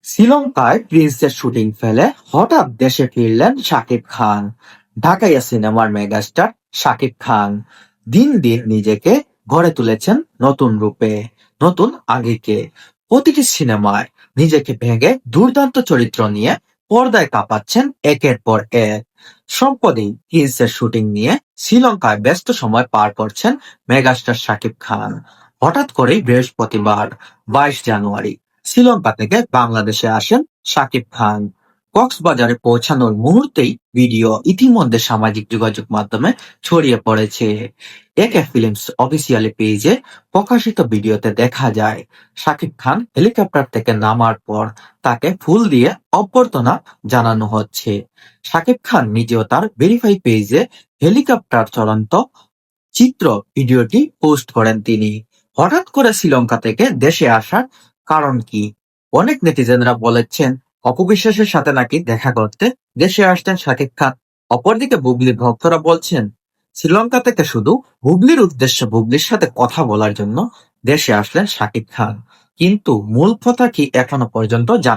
শ্রীলঙ্কায় প্রিন্সের শুটিং ফেলে হঠাৎ দেশে ফিরলেন শাকিব খান। ঢাকাইয়া সিনেমার মেগাস্টার শাকিব খান দিন দিন নিজেকে গড়ে তুলেছেন নতুন রূপে, নতুন আঙ্গিকে। প্রতিটি সিনেমায় নিজেকে ভেঙে দুর্দান্ত চরিত্র নিয়ে পর্দায় কাঁপাচ্ছেন একের পর এক। সম্প্রতি প্রিন্সের শুটিং নিয়ে শ্রীলঙ্কায় ব্যস্ত সময় পার করছেন মেগাস্টার শাকিব খান। হঠাৎ করেই বৃহস্পতিবার 22 জানুয়ারি শ্রীলঙ্কা থেকে বাংলাদেশে আসেন শাকিব খান। কক্সবাজারে পৌঁছানোর মুহূর্তেই ভিডিও ইতিমধ্যে সামাজিক যোগাযোগ মাধ্যমে ছড়িয়ে পড়েছে। একে ফিল্মস অফিসিয়ালি পেজে প্রকাশিত ভিডিওতে দেখা যায় শাকিব খান হেলিকপ্টার থেকে নামার পর তাকে ফুল দিয়ে অভ্যর্থনা জানানো হচ্ছে। শাকিব খান নিজেও তার ভেরিফাই পেজে হেলিকপ্টার চলন্ত চিত্র ভিডিওটি পোস্ট করেন তিনি। হঠাৎ করে শ্রীলঙ্কা থেকে দেশে আসার কারণ কি? অনেক নেটিজেনরা বলেছেন অপু বিশ্বাসের সাথে নাকি দেখা করতে দেশে আসছেন শাকিব খান। অপরদিকে বুবলি ভক্তরা বলছেন শ্রীলঙ্কা থেকে শুধু বুবলির উদ্দেশ্যে বুবলির সাথে কথা বলার জন্য দেশে আসলেন শাকিব খান। কিন্তু মূল কথা কি এখনো পর্যন্ত জানা